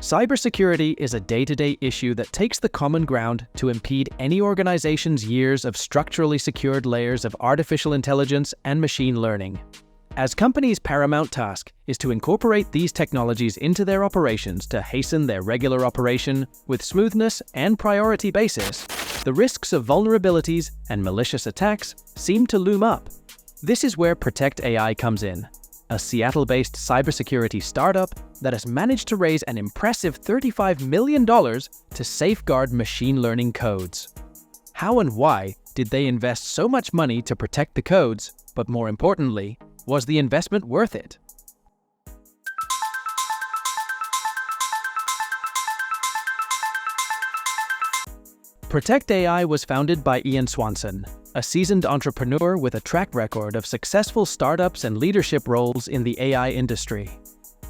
Cybersecurity is a day-to-day issue that takes the common ground to impede any organization's years of structurally secured layers of artificial intelligence and machine learning. As companies' paramount task is to incorporate these technologies into their operations to hasten their regular operation with smoothness and priority basis, the risks of vulnerabilities and malicious attacks seem to loom up. This is where Protect AI comes in, a Seattle-based cybersecurity startup that has managed to raise an impressive $35 million to safeguard machine learning codes. How and why did they invest so much money to protect the codes, but more importantly, was the investment worth it? Protect AI was founded by Ian Swanson, a seasoned entrepreneur with a track record of successful startups and leadership roles in the AI industry.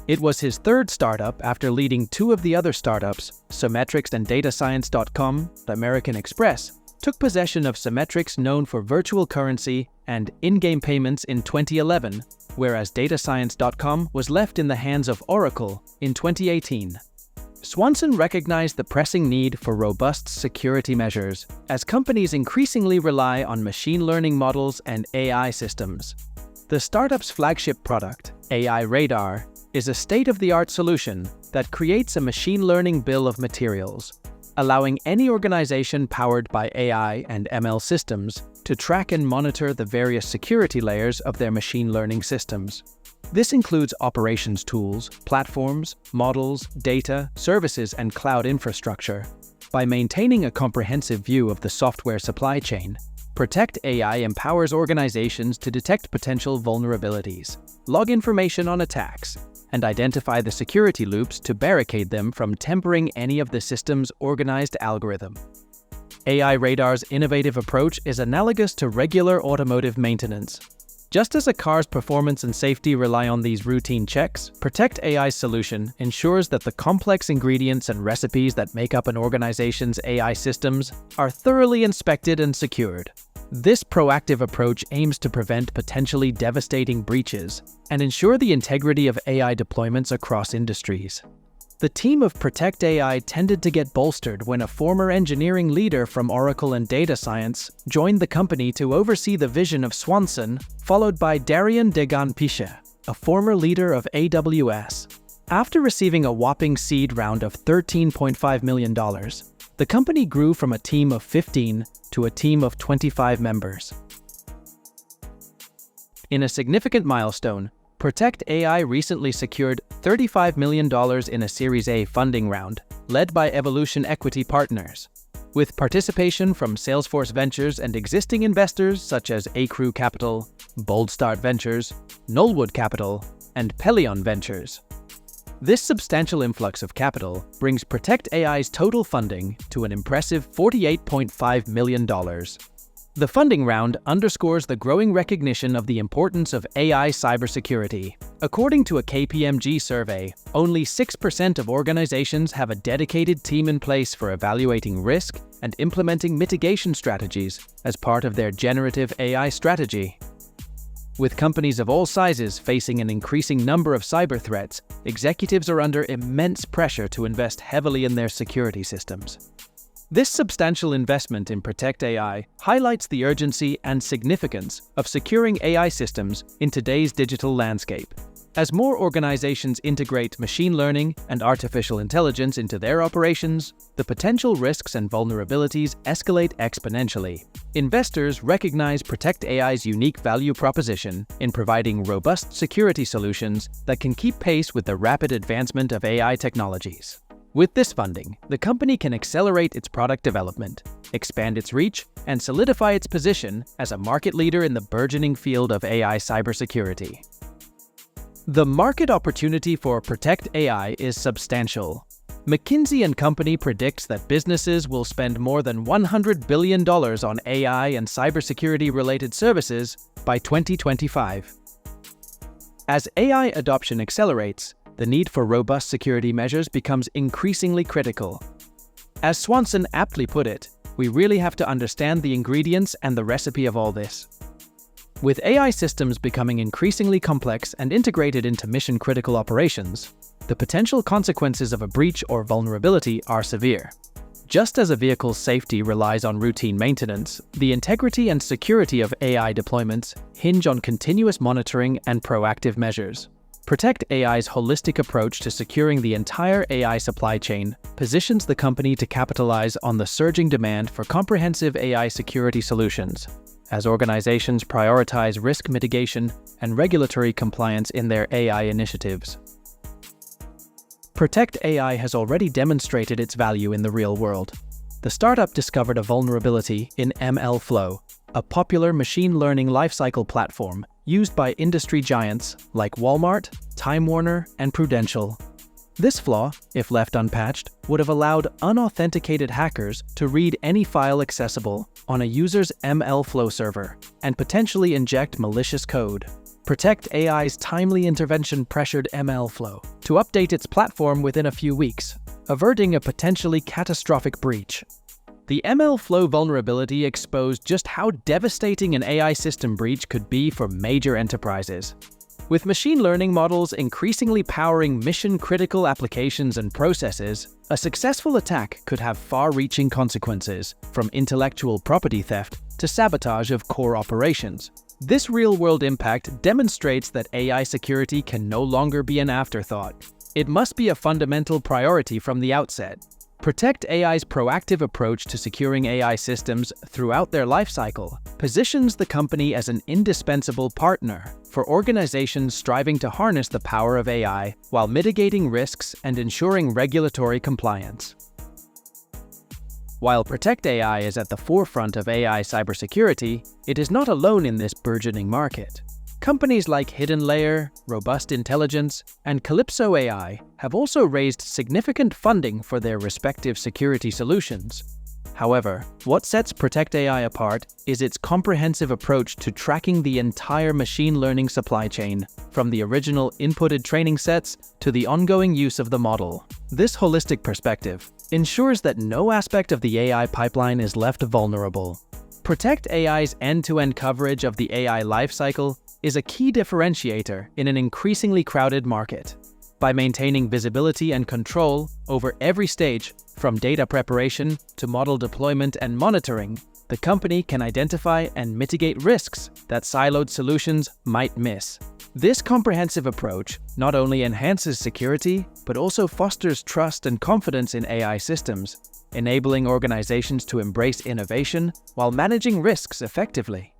It was his third startup after leading two of the other startups, Symmetrics and datascience.com. American Express took possession of Symmetrics, known for virtual currency and in-game payments, in 2011, whereas datascience.com was left in the hands of Oracle in 2018. Swanson recognized the pressing need for robust security measures as companies increasingly rely on machine learning models and AI systems. The startup's flagship product, AI Radar, is a state-of-the-art solution that creates a machine learning bill of materials, allowing any organization powered by AI and ML systems to track and monitor the various security layers of their machine learning systems. This includes operations tools, platforms, models, data, services, and cloud infrastructure. By maintaining a comprehensive view of the software supply chain, Protect AI empowers organizations to detect potential vulnerabilities, log information on attacks, and identify the security loops to barricade them from tempering any of the system's organized algorithm. AI Radar's innovative approach is analogous to regular automotive maintenance. Just as a car's performance and safety rely on these routine checks, Protect AI's solution ensures that the complex ingredients and recipes that make up an organization's AI systems are thoroughly inspected and secured. This proactive approach aims to prevent potentially devastating breaches and ensure the integrity of AI deployments across industries. The team of Protect AI tended to get bolstered when a former engineering leader from Oracle and Data Science joined the company to oversee the vision of Swanson, followed by Darian Degan-Piche, a former leader of AWS. After receiving a whopping seed round of $13.5 million, the company grew from a team of 15 to a team of 25 members. In a significant milestone, Protect AI recently secured $35 million in a Series A funding round, led by Evolution Equity Partners. With participation from Salesforce Ventures and existing investors such as Acrew Capital, Bold Start Ventures, Knollwood Capital, and Pelion Ventures. This substantial influx of capital brings Protect AI's total funding to an impressive $48.5 million. The funding round underscores the growing recognition of the importance of AI cybersecurity. According to a KPMG survey, only 6% of organizations have a dedicated team in place for evaluating risk and implementing mitigation strategies as part of their generative AI strategy. With companies of all sizes facing an increasing number of cyber threats, executives are under immense pressure to invest heavily in their security systems. This substantial investment in Protect AI highlights the urgency and significance of securing AI systems in today's digital landscape. As more organizations integrate machine learning and artificial intelligence into their operations, the potential risks and vulnerabilities escalate exponentially. Investors recognize Protect AI's unique value proposition in providing robust security solutions that can keep pace with the rapid advancement of AI technologies. With this funding, the company can accelerate its product development, expand its reach, and solidify its position as a market leader in the burgeoning field of AI cybersecurity. The market opportunity for Protect AI is substantial. McKinsey & Company predicts that businesses will spend more than $100 billion on AI and cybersecurity-related services by 2025. As AI adoption accelerates, the need for robust security measures becomes increasingly critical. As Swanson aptly put it, we really have to understand the ingredients and the recipe of all this. With AI systems becoming increasingly complex and integrated into mission-critical operations, The potential consequences of a breach or vulnerability are severe. Just as a vehicle's safety relies on routine maintenance, the integrity and security of AI deployments hinge on continuous monitoring and proactive measures. Protect AI's holistic approach to securing the entire AI supply chain positions the company to capitalize on the surging demand for comprehensive AI security solutions, as organizations prioritize risk mitigation and regulatory compliance in their AI initiatives. Protect AI has already demonstrated its value in the real world. The startup discovered a vulnerability in MLflow, a popular machine learning lifecycle platform used by industry giants like Walmart, Time Warner, and Prudential. This flaw, if left unpatched, would have allowed unauthenticated hackers to read any file accessible on a user's MLflow server and potentially inject malicious code. Protect AI's timely intervention pressured MLflow to update its platform within a few weeks, averting a potentially catastrophic breach. The MLflow vulnerability exposed just how devastating an AI system breach could be for major enterprises. With machine learning models increasingly powering mission-critical applications and processes, a successful attack could have far-reaching consequences, from intellectual property theft to sabotage of core operations. This real-world impact demonstrates that AI security can no longer be an afterthought. It must be a fundamental priority from the outset. Protect AI's proactive approach to securing AI systems throughout their lifecycle positions the company as an indispensable partner for organizations striving to harness the power of AI while mitigating risks and ensuring regulatory compliance. While Protect AI is at the forefront of AI cybersecurity, it is not alone in this burgeoning market. Companies like Hidden Layer, Robust Intelligence, and Calypso AI have also raised significant funding for their respective security solutions. However, what sets Protect AI apart is its comprehensive approach to tracking the entire machine learning supply chain, from the original inputted training sets to the ongoing use of the model. This holistic perspective ensures that no aspect of the AI pipeline is left vulnerable. Protect AI's end-to-end coverage of the AI lifecycle is a key differentiator in an increasingly crowded market. By maintaining visibility and control over every stage, from data preparation to model deployment and monitoring, the company can identify and mitigate risks that siloed solutions might miss. This comprehensive approach not only enhances security, but also fosters trust and confidence in AI systems, enabling organizations to embrace innovation while managing risks effectively.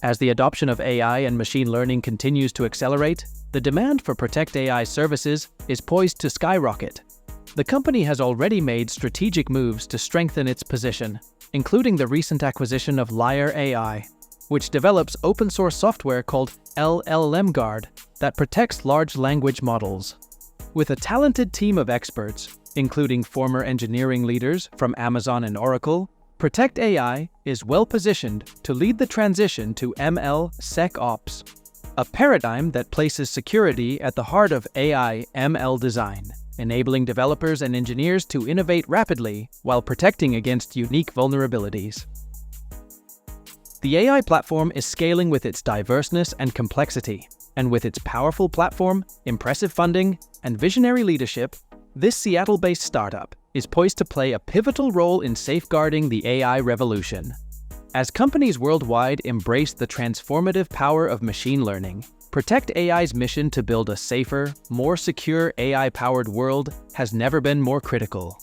As the adoption of AI and machine learning continues to accelerate, the demand for Protect AI services is poised to skyrocket. The company has already made strategic moves to strengthen its position, including the recent acquisition of Lyre AI, which develops open-source software called LLM Guard that protects large language models. With a talented team of experts, including former engineering leaders from Amazon and Oracle, Protect AI is well-positioned to lead the transition to ML-SecOps, a paradigm that places security at the heart of AI/ML design, enabling developers and engineers to innovate rapidly while protecting against unique vulnerabilities. The AI platform is scaling with its diverseness and complexity, and with its powerful platform, impressive funding, and visionary leadership, this Seattle-based startup is poised to play a pivotal role in safeguarding the AI revolution. As companies worldwide embrace the transformative power of machine learning, Protect AI's mission to build a safer, more secure AI-powered world has never been more critical.